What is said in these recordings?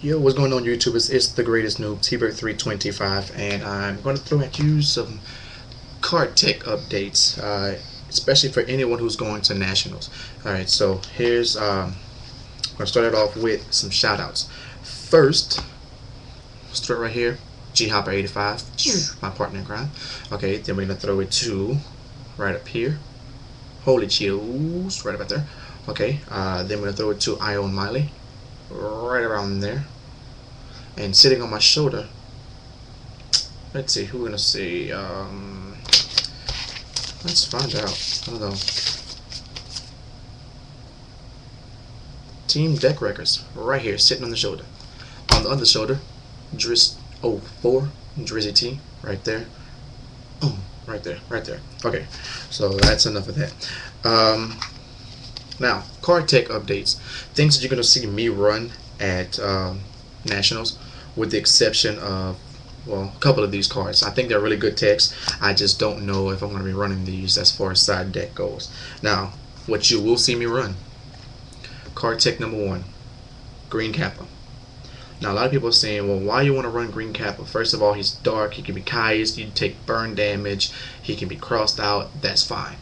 Yo, what's going on YouTube? It's the greatest noob, T-Bird325, and I'm going to throw at you some card tech updates, especially for anyone who's going to nationals. Alright, so here's, I'm going to start it off with some shout outs. First, start right here, G-Hopper85, my partner in crime. Okay, then we're going to throw it to right up here, Holy Chills, right about there. Okay, then we're going to throw it to Ion Miley, right around there. And sitting on my shoulder, let's see, who we're gonna see. Let's find out. I don't know. Team Deck Records, right here, sitting on the shoulder. On the other shoulder, Driz04, Drizzy T, right there. Oh, right there, right there. Okay, so that's enough of that. Now, card tech updates. Things that you're gonna see me run at nationals, with the exception of, well, a couple of these cards. I think they're really good techs. I just don't know if I'm going to be running these as far as side deck goes. Now, what you will see me run, card tech number 1, Green Kappa. Now, a lot of people are saying, well, why you want to run Green Kappa? First of all, he's dark, he can be Kai's, you take burn damage, he can be crossed out, that's fine.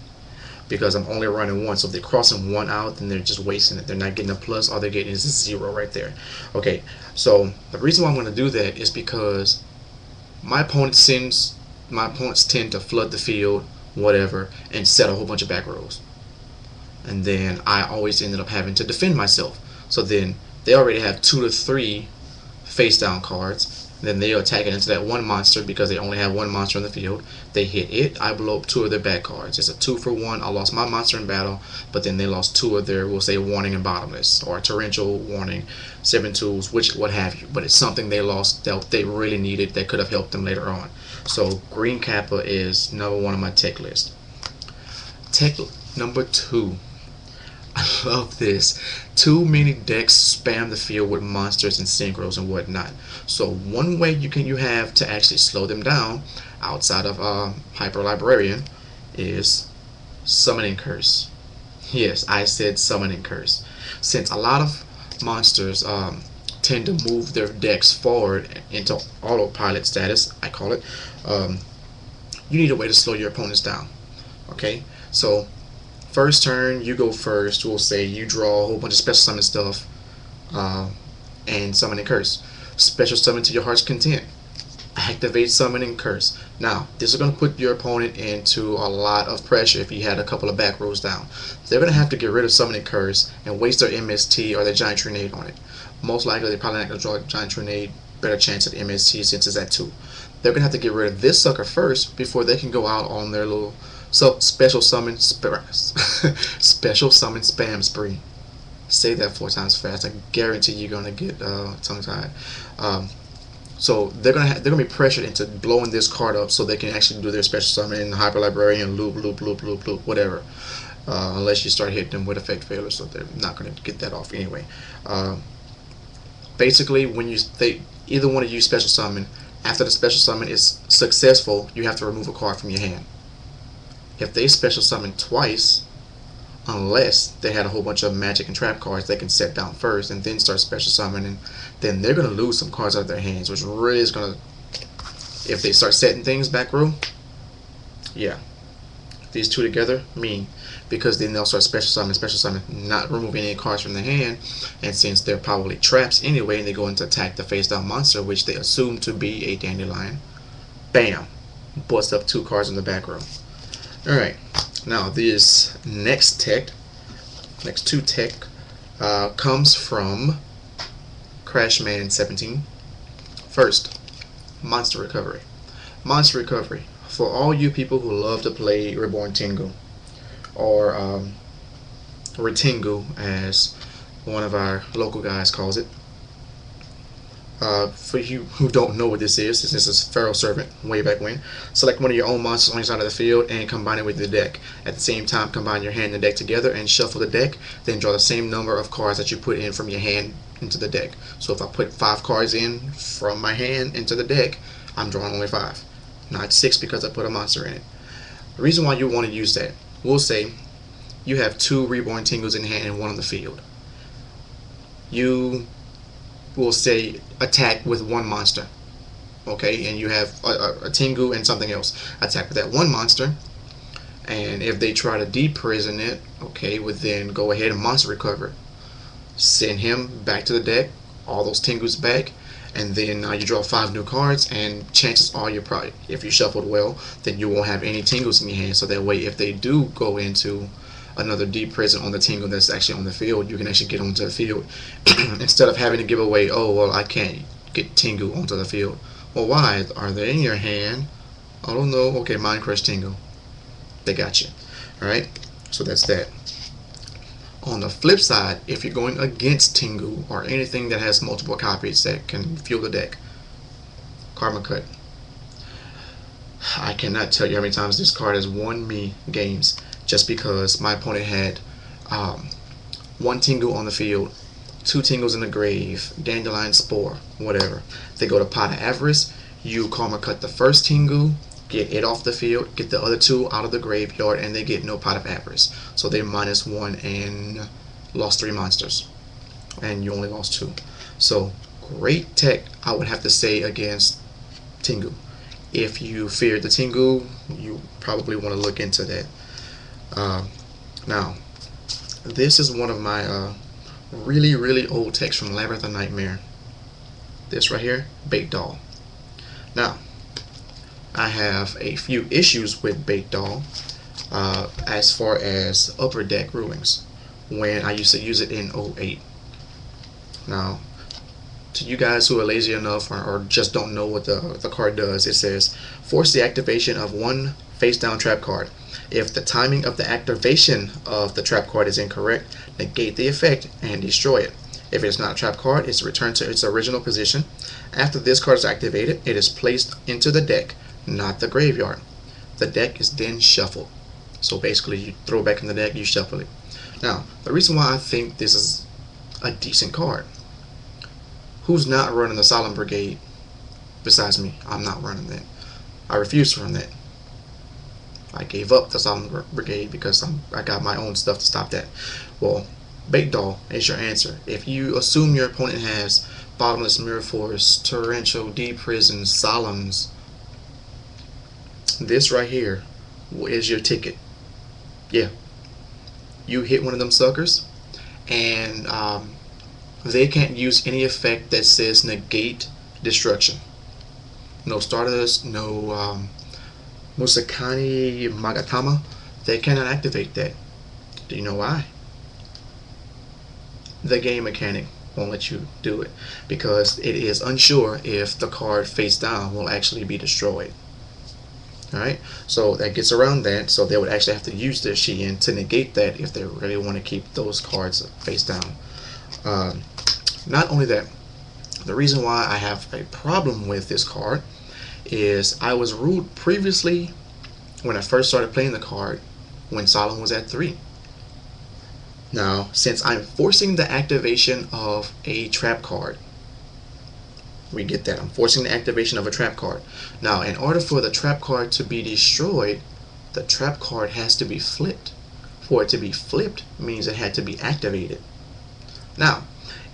Because I'm only running one, so if they're crossing one out, then they're just wasting it. They're not getting a plus, all they're getting is a 0 right there. Okay, so the reason why I'm going to do that is because my opponents tend to flood the field, whatever, and set a whole bunch of back rows. And then I always ended up having to defend myself. So then they already have 2 to 3 face down cards. Then they attack it into that one monster because they only have one monster on the field. They hit it, I blow up 2 of their back cards. It's a 2-for-1. I lost my monster in battle, but then they lost 2 of their, we'll say, warning and bottomless, or torrential, warning, 7 tools, which what have you. But it's something they lost that they really needed that could have helped them later on. So Green Kappa is number 1 on my tech list. Tech number 2. I love this. Too many decks spam the field with monsters and synchros and whatnot. So one way you have to actually slow them down, outside of Hyper Librarian, is Summoning Curse. Yes, I said Summoning Curse. Since a lot of monsters tend to move their decks forward into autopilot status, I call it, you need a way to slow your opponents down. Okay, so first turn, you go first. We'll say you draw a whole bunch of special summon stuff and Summoning Curse. Special summon to your heart's content. Activate Summoning Curse. Now, this is going to put your opponent into a lot of pressure if you had a couple of back rows down. They're going to have to get rid of Summoning Curse and waste their MST or their Giant Grenade on it. Most likely, they're probably not going to draw a Giant Grenade. Better chance at MST since it's at 2. They're going to have to get rid of this sucker first before they can go out on their little special summon special summon spam spree. Say that 4 times fast. I guarantee you're gonna get tongue tied. So they're gonna be pressured into blowing this card up so they can actually do their special summon in Hyper Librarian, loop, whatever. Unless you start hitting them with effect failure, so they're not gonna get that off anyway. Basically, when they either want to use special summon, after the special summon is successful, you have to remove a card from your hand. If they special summon twice, unless they had a whole bunch of magic and trap cards they can set down first and then start special summoning, then they're going to lose some cards out of their hands, which really is going to, if they start setting things back row, yeah, these two together mean, because then they'll start special summon, not removing any cards from their hand, and since they're probably traps anyway, and they go into attack the face down monster, which they assume to be a Dandelion, bam, bust up 2 cards in the back row. Alright, now this next 2 tech comes from Crashman17. First, Monster Recovery. Monster Recovery, for all you people who love to play Reborn Tengu, or Retengu as one of our local guys calls it. For you who don't know what this is Pharaoh Servant, way back when. Select one of your own monsters on each side of the field and combine it with the deck. At the same time, combine your hand and deck together and shuffle the deck. Then draw the same number of cards that you put in from your hand into the deck. So if I put 5 cards in from my hand into the deck, I'm drawing only 5, not 6 because I put a monster in it. The reason why you want to use that, we'll say you have 2 Reborn Tengus in hand and 1 on the field. You we'll say, attack with one monster. Okay, and you have a Tengu and something else attack with that one monster. And if they try to deprison it, okay, would then go ahead and monster recover. Send him back to the deck, all those Tengus back, and then you draw 5 new cards, and chances are you probably, if you shuffled well, then you won't have any Tengus in your hand. So that way, if they do go into another deep prison on the Tengu that's actually on the field, you can actually get onto the field instead of having to give away, oh, well, I can't get Tengu onto the field. Well, why? Are they in your hand? I don't know. Okay, Mind Crush Tengu. They got you. Alright, so that's that. On the flip side, if you're going against Tengu or anything that has multiple copies that can fuel the deck, Karma Cut. I cannot tell you how many times this card has won me games just because my opponent had 1 Tengu on the field, 2 Tengus in the grave, Dandelion Spore, whatever. They go to Pot of Avarice, you Karma Cut the first Tengu, get it off the field, get the other 2 out of the graveyard, and they get no Pot of Avarice. So they -1 and lost 3 monsters. And you only lost 2. So great tech, I would have to say, against Tengu. If you fear the Tengu, you probably want to look into that. Now, this is one of my really old techs from Labyrinth of Nightmare. This right here, Bait Doll. Now, I have a few issues with Bait Doll as far as upper deck rulings when I used to use it in 08. Now, to you guys who are lazy enough or just don't know what the card does, it says force the activation of 1 face down trap card. If the timing of the activation of the trap card is incorrect, negate the effect and destroy it. If it is not a trap card, it's returned to its original position. After this card is activated, it is placed into the deck, not the graveyard. The deck is then shuffled. So basically, you throw it back in the deck, you shuffle it. Now, the reason why I think this is a decent card, who's not running the Solemn Brigade besides me? I'm not running that. I refuse to run that. I gave up the Solemn Brigade because I got my own stuff to stop that. Well, Bait Doll is your answer. If you assume your opponent has Bottomless Mirror Force, Torrential, Deprison, Solemns, this right here is your ticket. Yeah. You hit one of them suckers, and they can't use any effect that says negate destruction. No Stardust, no Musakani Magatama. They cannot activate that. Do you know why? The game mechanic won't let you do it because it is unsure if the card face down will actually be destroyed. Alright, so that gets around that, so they would actually have to use their Shein to negate that if they really want to keep those cards face down. Not only that, the reason why I have a problem with this card is I was ruled previously when I first started playing the card when Solemn was at 3. Now, since I'm forcing the activation of a trap card, we get that. I'm forcing the activation of a trap card. Now, in order for the trap card to be destroyed, the trap card has to be flipped. For it to be flipped means it had to be activated. Now,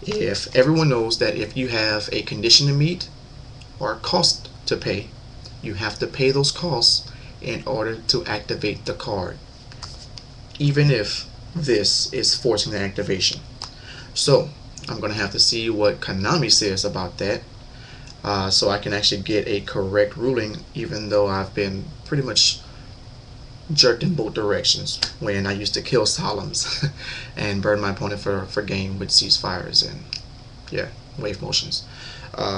if everyone knows that if you have a condition to meet or a cost to pay, you have to pay those costs in order to activate the card, even if this is forcing the activation. So I'm going to have to see what Konami says about that, so I can actually get a correct ruling, even though I've been pretty much jerked in both directions when I used to kill Solemns and burn my opponent for game with ceasefires and yeah, wave motions.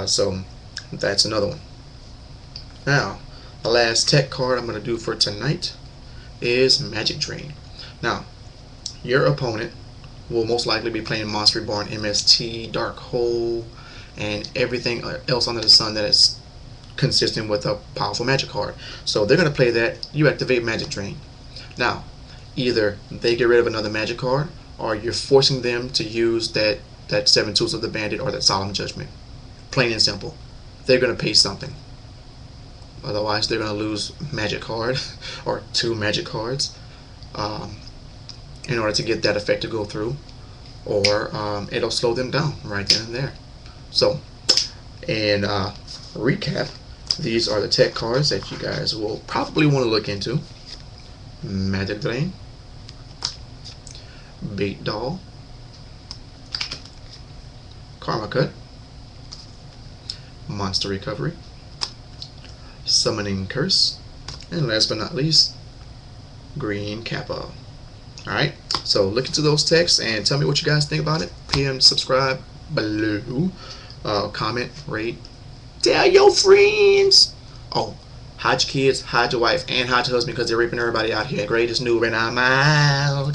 So that's another one. Now, the last tech card I'm going to do for tonight is Magic Drain. Now, your opponent will most likely be playing Monster Reborn, MST, Dark Hole, and everything else under the sun that is consistent with a powerful magic card. So they're going to play that. You activate Magic Drain. Now, either they get rid of another magic card, or you're forcing them to use that 7 Tools of the Bandit or that Solemn Judgment. Plain and simple. They're going to pay something. Otherwise, they're going to lose magic card or 2 magic cards in order to get that effect to go through, or it'll slow them down right then and there. So, and recap, these are the tech cards that you guys will probably want to look into. Magic Drain, Bait Doll, Karma Cut, Monster Recovery, Summoning Curse, and last but not least, Green Kappa. Alright, so look into those texts and tell me what you guys think about it. PM, subscribe below, comment, rate, tell your friends. Oh, hide your kids, hide your wife, and hide your husband because they're raping everybody out here. Greatest Noob, and I'm out.